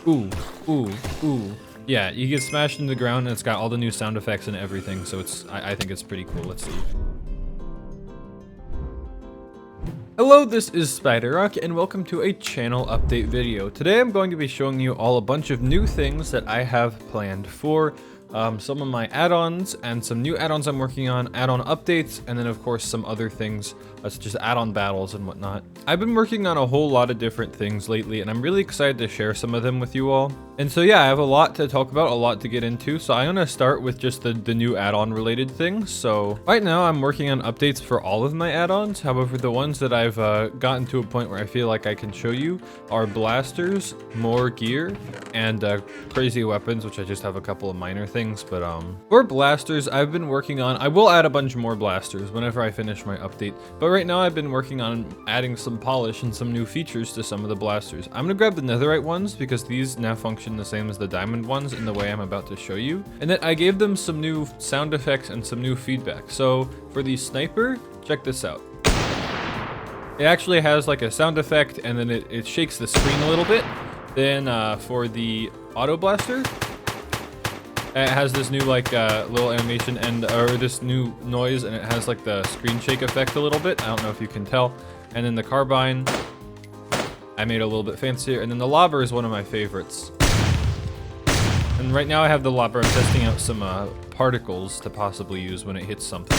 Ooh, ooh, ooh. Yeah, you get smashed into the ground and it's got all the new sound effects and everything, so I think it's pretty cool. Let's see. Hello, this is Spyderrock and welcome to a channel update video. Today I'm going to be showing you all a bunch of new things that I have planned for some of my add-ons and some new add-ons I'm working on, add-on updates, and then of course some other things such as add-on battles and whatnot. I've been working on a whole lot of different things lately and I'm really excited to share some of them with you all. And so yeah, I have a lot to talk about, a lot to get into, so I'm going to start with just the new add-on related things. So right now I'm working on updates for all of my add-ons. However, the ones that I've gotten to a point where I feel like I can show you are blasters, more gear, and crazy weapons, which I just have a couple of minor things. But for blasters, I've been working on, I will add a bunch more blasters whenever I finish my update, but right now I've been working on adding some polish and some new features to some of the blasters. I'm gonna grab the netherite ones because these now function the same as the diamond ones in the way I'm about to show you, and then I gave them some new sound effects and some new feedback. So for the sniper, check this out. It actually has like a sound effect and then it shakes the screen a little bit. Then for the auto blaster, it has this new like little animation and or this new noise, and it has like the screen shake effect a little bit. I don't know if you can tell. And then the carbine, I made a little bit fancier. And then the lobber is one of my favorites. And right now I have the lobber. I'm testing out some particles to possibly use when it hits something.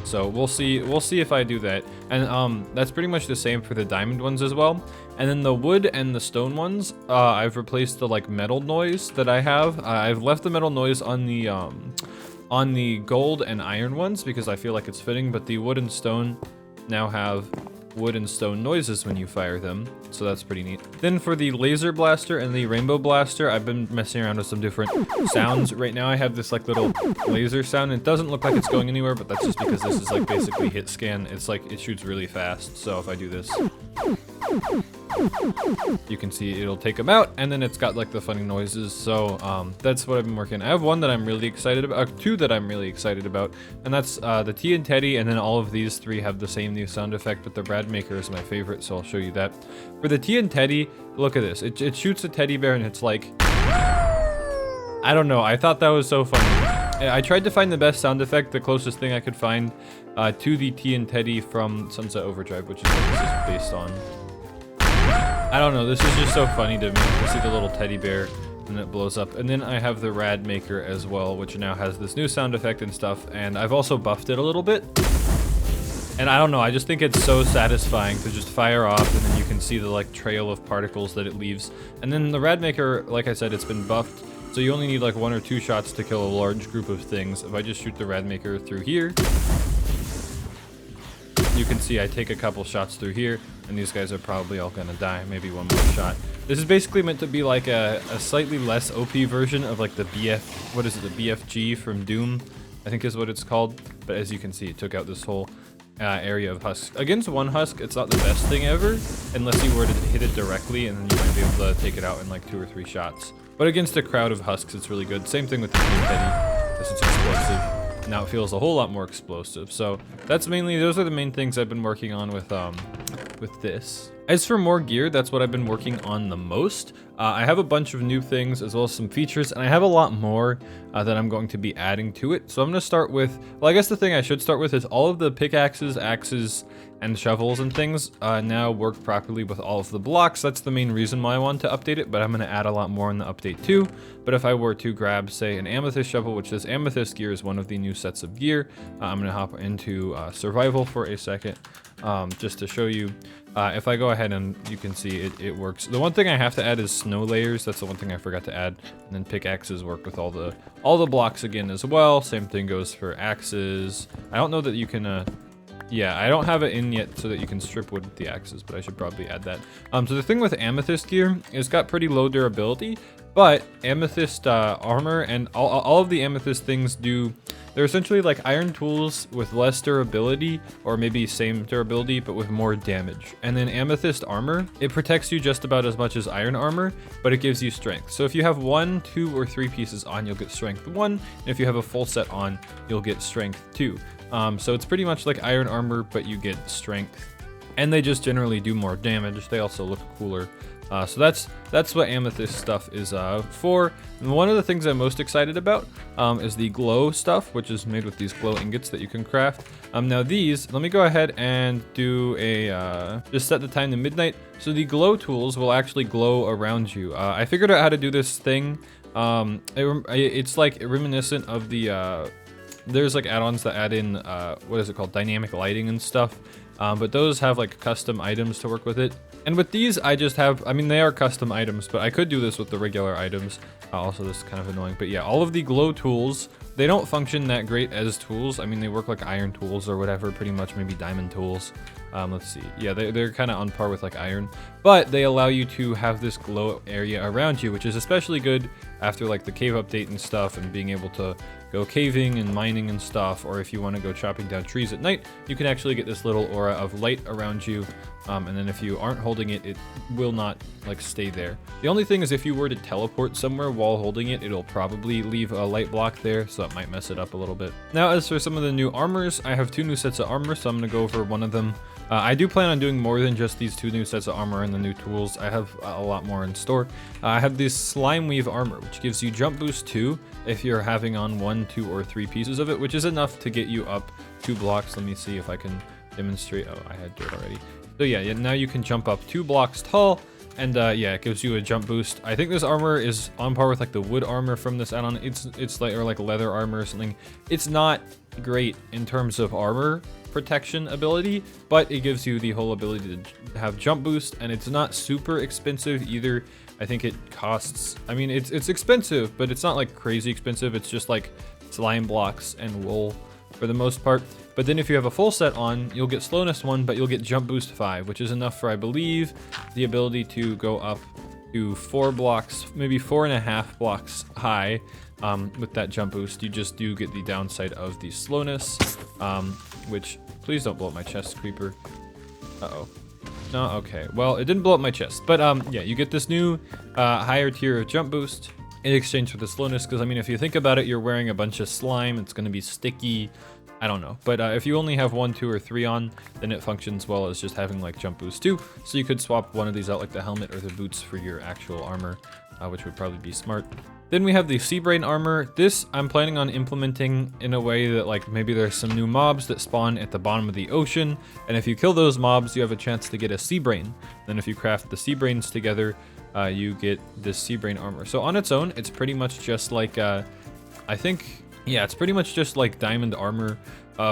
So we'll see if I do that. And that's pretty much the same for the diamond ones as well. And then the wood and the stone ones, I've replaced the like metal noise that I have. I've left the metal noise on the gold and iron ones because I feel like it's fitting, but the wood and stone now have wood and stone noises when you fire them, so that's pretty neat. Then for the laser blaster and the rainbow blaster, I've been messing around with some different sounds. Right now I have this like little laser sound. It doesn't look like it's going anywhere, but that's just because this is like basically hit scan. It's like it shoots really fast, so if I do this, you can see it'll take them out, and then it's got like the funny noises. So that's what I've been working on. I have one that I'm really excited about, two that I'm really excited about, and that's the Tea and Teddy, and then all of these three have the same new sound effect, but the Brad Maker is my favorite, so I'll show you that. For the Tea and Teddy, look at this. It shoots a teddy bear and it's like, I don't know, I thought that was so funny. I tried to find the best sound effect, the closest thing I could find to the Tea and Teddy from Sunset Overdrive, which is what this is based on. I don't know, this is just so funny to me. You see the little teddy bear and it blows up. And then I have the Rad Maker as well, which now has this new sound effect and stuff, and I've also buffed it a little bit. And I don't know, I just think it's so satisfying to just fire off and then you can see the like trail of particles that it leaves. And then the Rad Maker, like I said, it's been buffed, so you only need like 1 or 2 shots to kill a large group of things. If I just shoot the Rad Maker through here, you can see I take a couple shots through here, and these guys are probably all gonna die. Maybe one more shot. This is basically meant to be like a slightly less OP version of like the what is it, the BFG from Doom, I think is what it's called. But as you can see, it took out this whole area of husks. Against one husk, it's not the best thing ever, unless you were to hit it directly, and then you might be able to take it out in like 2 or 3 shots. But against a crowd of husks, it's really good. Same thing with the King Teddy, because it's explosive. Now it feels a whole lot more explosive. So that's mainly, those are the main things I've been working on with this. As for more gear, that's what I've been working on the most. I have a bunch of new things as well as some features, and I have a lot more that I'm going to be adding to it. So I'm going to start with, well, I guess the thing I should start with is all of the pickaxes, axes, and shovels and things now work properly with all of the blocks. That's the main reason why I want to update it, but I'm going to add a lot more in the update too. But if I were to grab, say, an amethyst shovel, which this amethyst gear is one of the new sets of gear, I'm going to hop into survival for a second just to show you. If I go ahead and you can see it works. The one thing I have to add is snow layers. That's the one thing I forgot to add. And then pickaxes work with all the blocks again as well. Same thing goes for axes. I don't know that you can yeah, I don't have it in yet so that you can strip wood with the axes, but I should probably add that. So the thing with amethyst gear, it's got pretty low durability, but amethyst armor and all of the amethyst things do, they're essentially like iron tools with less durability, or maybe same durability, but with more damage. And then amethyst armor, it protects you just about as much as iron armor, but it gives you strength. So if you have 1, 2, or 3 pieces on, you'll get strength 1. And if you have a full set on, you'll get strength 2. So it's pretty much like iron armor, but you get strength. And they just generally do more damage. They also look cooler. So that's what amethyst stuff is for. And one of the things I'm most excited about is the glow stuff, which is made with these glow ingots that you can craft. Now these, let me go ahead and do a, just set the time to midnight. So the glow tools will actually glow around you. I figured out how to do this thing. It's like reminiscent of the, there's like add-ons that add in, what is it called? Dynamic lighting and stuff. But those have like custom items to work with it. And with these, I just have, I mean, they are custom items, but I could do this with the regular items. Also, this is kind of annoying, but yeah, all of the glow tools, they don't function that great as tools. I mean, they work like iron tools or whatever, pretty much, maybe diamond tools. Let's see. Yeah, they're kind of on par with like iron, but they allow you to have this glow area around you, which is especially good after like the cave update and stuff, and being able to go caving and mining and stuff, or if you want to go chopping down trees at night, you can actually get this little aura of light around you. And then if you aren't holding it, it will not like stay there. The only thing is if you were to teleport somewhere while holding it, it'll probably leave a light block there, so it might mess it up a little bit. Now, as for some of the new armors, I have 2 new sets of armor, so I'm going to go over one of them. I do plan on doing more than just these 2 new sets of armor and the new tools. I have a lot more in store. I have this slime weave armor, which gives you jump boost 2 if you're having on 1, 2, or 3 pieces of it, which is enough to get you up 2 blocks. Let me see if I can demonstrate. Oh, I had dirt already. So yeah, now you can jump up 2 blocks tall, and yeah, it gives you a jump boost. I think this armor is on par with like the wood armor from this add-on. It's like, or like leather armor or something. It's not great in terms of armor protection ability, but it gives you the whole ability to have jump boost, and it's not super expensive either. I think it costs, I mean, it's expensive, but it's not like crazy expensive. It's just like slime blocks and wool for the most part. But then if you have a full set on, you'll get slowness 1, but you'll get jump boost 5, which is enough for, I believe, the ability to go up to 4 blocks, maybe 4.5 blocks high. With that jump boost, you just do get the downside of the slowness, which, please don't blow up my chest, creeper. Uh-oh. No, okay. Well, it didn't blow up my chest, but yeah, you get this new higher tier of jump boost in exchange for the slowness, because I mean, if you think about it, you're wearing a bunch of slime, it's going to be sticky. I don't know, but if you only have 1, 2, or 3 on, then it functions well as just having like jump boost 2. So you could swap one of these out, like the helmet or the boots, for your actual armor, which would probably be smart. Then we have the sea brain armor. This I'm planning on implementing in a way that like maybe there's some new mobs that spawn at the bottom of the ocean, and if you kill those mobs, you have a chance to get a sea brain. Then if you craft the sea brains together, you get this sea brain armor. So on its own, it's pretty much just like I think, yeah, it's pretty much just like diamond armor.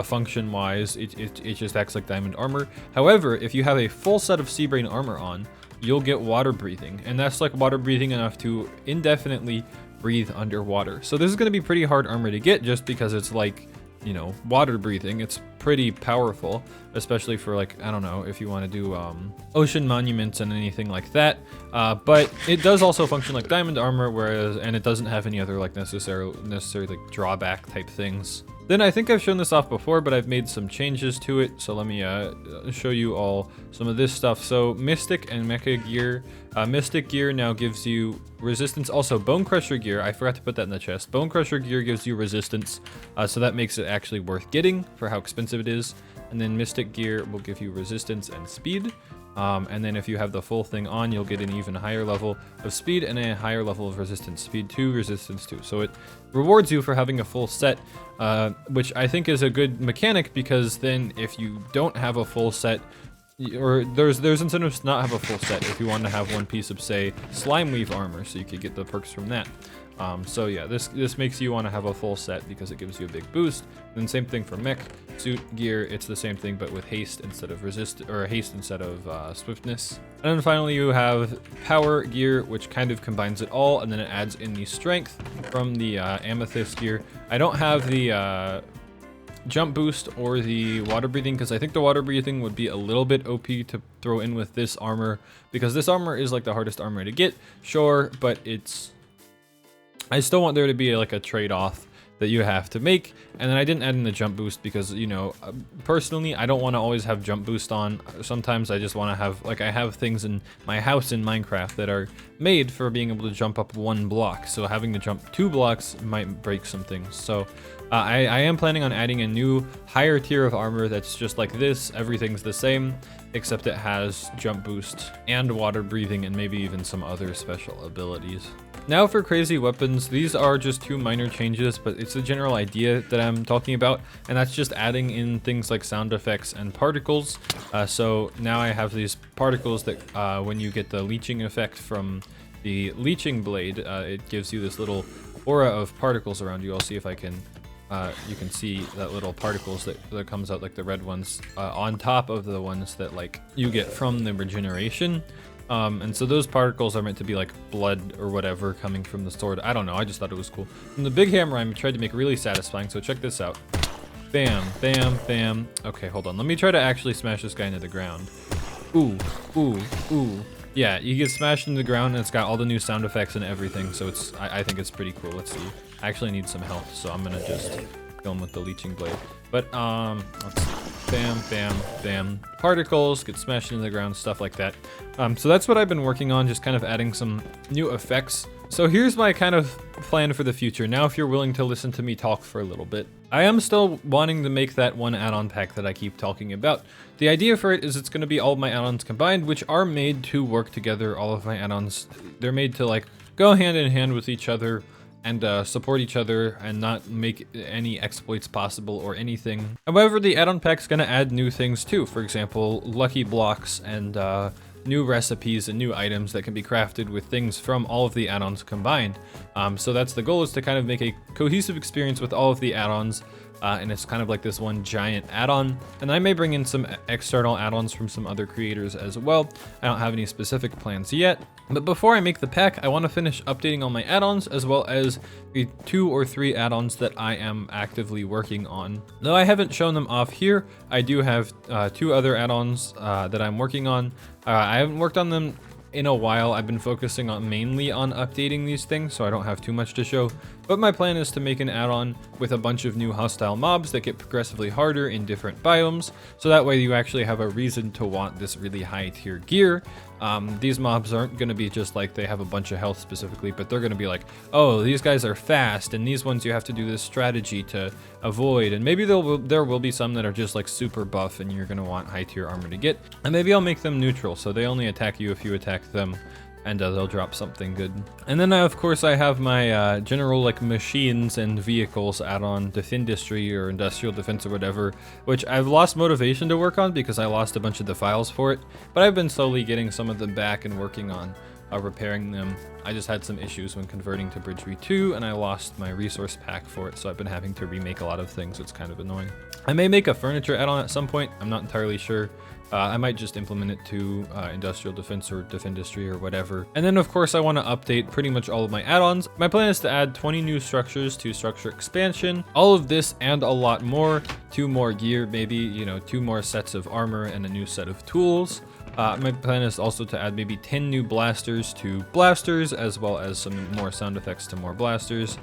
Function wise, it just acts like diamond armor. However, if you have a full set of sea brain armor on, you'll get water breathing, and that's like water breathing enough to indefinitely breathe underwater. So this is going to be pretty hard armor to get, just because it's like, you know, water breathing. It's pretty powerful, especially for like, I don't know, if you want to do ocean monuments and anything like that. But it does also function like diamond armor, whereas, and it doesn't have any other like necessary like drawback type things. Then I think I've shown this off before, but I've made some changes to it. So let me show you all some of this stuff. So Mystic and Mecha gear. Mystic gear now gives you resistance. Also Bone Crusher gear, I forgot to put that in the chest. Bone Crusher gear gives you resistance, so that makes it actually worth getting for how expensive it is. And then Mystic gear will give you resistance and speed. And then if you have the full thing on, you'll get an even higher level of speed and a higher level of resistance. Speed 2, resistance 2. So it rewards you for having a full set, which I think is a good mechanic, because then if you don't have a full set, or there's incentives to not have a full set if you want to have one piece of, say, slime weave armor, so you could get the perks from that. So yeah, this makes you want to have a full set because it gives you a big boost. And then same thing for mech suit gear, it's the same thing but with haste instead of haste instead of swiftness. And then finally you have power gear, which kind of combines it all, and then it adds in the strength from the amethyst gear. I don't have the jump boost or the water breathing, because I think the water breathing would be a little bit OP to throw in with this armor, because this armor is like the hardest armor to get, sure, but I still want there to be like a trade-off that you have to make. And then I didn't add in the jump boost because, you know, personally, I don't want to always have jump boost on. Sometimes I just want to have, like, I have things in my house in Minecraft that are made for being able to jump up 1 block. So having to jump 2 blocks might break some things. So I am planning on adding a new higher tier of armor that's just like this. Everything's the same, except it has jump boost and water breathing and maybe even some other special abilities. Now for crazy weapons, these are just 2 minor changes, but it's the general idea that I'm talking about, and that's just adding in things like sound effects and particles. So now I have these particles that when you get the leeching effect from the leeching blade, it gives you this little aura of particles around you. I'll see if I can, you can see that little particles that comes out, like the red ones, on top of the ones that like you get from the regeneration. And so those particles are meant to be like blood or whatever coming from the sword. I don't know, I just thought it was cool. And the big hammer I tried to make really satisfying, so check this out. Bam, bam, bam. Okay, hold on, let me try to actually smash this guy into the ground. Ooh, ooh, ooh. Yeah, you get smashed into the ground and it's got all the new sound effects and everything, so it's, I think it's pretty cool. Let's see. I actually need some health, so I'm gonna just kill him with the leeching blade. But, let's see. Bam, bam, bam. Particles get smashed into the ground, stuff like that. So that's what I've been working on, just kind of adding some new effects. So here's my kind of plan for the future. Now, if you're willing to listen to me talk for a little bit, I am still wanting to make that one add-on pack that I keep talking about. The idea for it is it's going to be all of my add-ons combined, which are made to work together. All of my add-ons, they're made to like go hand in hand with each other and support each other and not make any exploits possible or anything. However, the add-on pack's gonna add new things too. For example, lucky blocks and new recipes and new items that can be crafted with things from all of the add-ons combined. So that's the goal, is to kind of make a cohesive experience with all of the add-ons. And it's kind of like this one giant add-on. And I may bring in some external add-ons from some other creators as well. I don't have any specific plans yet. But before I make the pack, I want to finish updating all my add-ons, as well as the 2 or 3 add-ons that I am actively working on. Though I haven't shown them off here, I do have 2 other add-ons that I'm working on. I haven't worked on them in a while. I've been focusing on mainly on updating these things, so I don't have too much to show. But my plan is to make an add-on with a bunch of new hostile mobs that get progressively harder in different biomes, so that way you actually have a reason to want this really high tier gear. These mobs aren't going to be just like they have a bunch of health specifically, but they're going to be like, oh, these guys are fast, and these ones you have to do this strategy to avoid, and maybe there will be some that are just like super buff and you're going to want high tier armor to get, and maybe I'll make them neutral, so they only attack you if you attack them, and they'll drop something good. And then of course I have my general like machines and vehicles add-on, Defindustry or Industrial Defense or whatever, which I've lost motivation to work on because I lost a bunch of the files for it, but I've been slowly getting some of them back and working on repairing them. I just had some issues when converting to Bridge V2 and I lost my resource pack for it, so I've been having to remake a lot of things. It's kind of annoying. I may make a furniture add-on at some point, I'm not entirely sure. I might just implement it to Industrial Defense or Defindustry or whatever. And then of course I want to update pretty much all of my add-ons. My plan is to add 20 new structures to Structure Expansion. All of this and a lot more. 2 more gear, maybe, you know, 2 more sets of armor and a new set of tools. My plan is also to add maybe 10 new blasters to blasters, as well as some more sound effects to more blasters.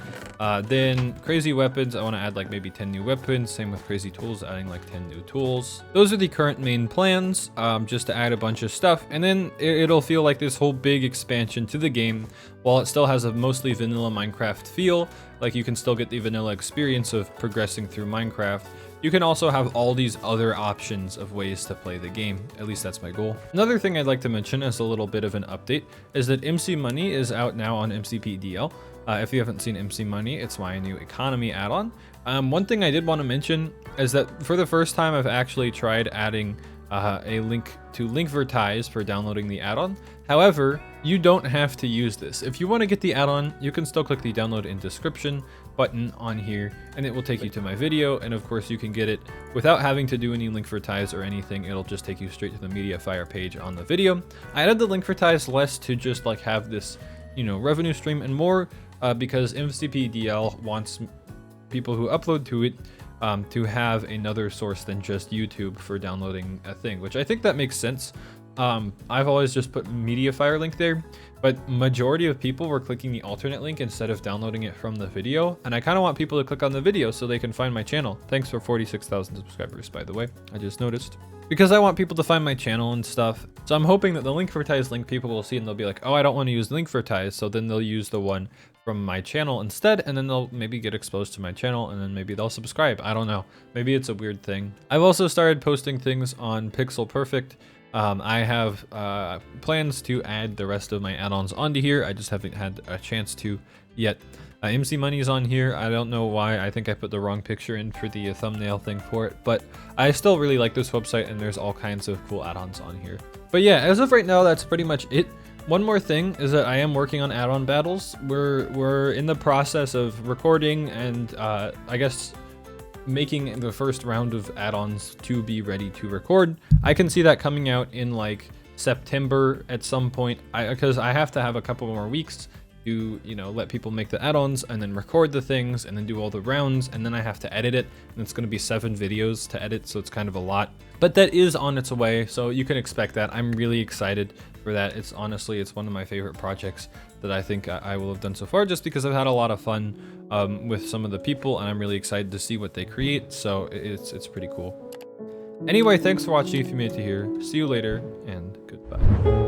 Then crazy weapons, I want to add like maybe 10 new weapons. Same with crazy tools, adding like 10 new tools. Those are the current main plans, just to add a bunch of stuff. And then it'll feel like this whole big expansion to the game, while it still has a mostly vanilla Minecraft feel. Like you can still get the vanilla experience of progressing through Minecraft. You can also have all these other options of ways to play the game. At least that's my goal. Another thing I'd like to mention as a little bit of an update is that MC Money is out now on MCPDL. If you haven't seen MC Money, it's my new economy add-on. One thing I did want to mention is that for the first time I've actually tried adding a link to Linkvertise for downloading the add-on. However, you don't have to use this. If you want to get the add-on, you can still click the download in description button on here and it will take you to my video, and of course you can get it without having to do any Linkvertise or anything. It'll just take you straight to the Mediafire page on the video. I added the Linkvertise less to just like have this, you know, revenue stream, and more because MCPDL wants people who upload to it to have another source than just YouTube for downloading a thing, which I think that makes sense. I've always just put Mediafire link there, but majority of people were clicking the alternate link instead of downloading it from the video. And I kind of want people to click on the video so they can find my channel. Thanks for 46,000 subscribers, by the way. I just noticed. Because I want people to find my channel and stuff. So I'm hoping that the Linkvertise link people will see and they'll be like, oh, I don't want to use Linkvertise. So then they'll use the one from my channel instead, and then they'll maybe get exposed to my channel, and then maybe they'll subscribe. I don't know. Maybe it's a weird thing. I've also started posting things on Pixel Perfect. I have plans to add the rest of my add-ons onto here. I just haven't had a chance to yet. MC Money's on here. I don't know why. I think I put the wrong picture in for the thumbnail thing for it, but I still really like this website, and there's all kinds of cool add-ons on here. But yeah, as of right now, that's pretty much it. One more thing is that I am working on add-on battles. We're in the process of recording and I guess making the first round of add-ons to be ready to record. I can see that coming out in like September at some point, because I have to have a couple more weeks to, you know, let people make the add-ons and then record the things and then do all the rounds, and then I have to edit it, and it's going to be 7 videos to edit, so it's kind of a lot. But that is on its way, so you can expect that. I'm really excited for that. It's honestly, it's one of my favorite projects that I think I will have done so far, just because I've had a lot of fun with some of the people, and I'm really excited to see what they create, so it's pretty cool. Anyway, thanks for watching if you made it to here. See you later, and goodbye.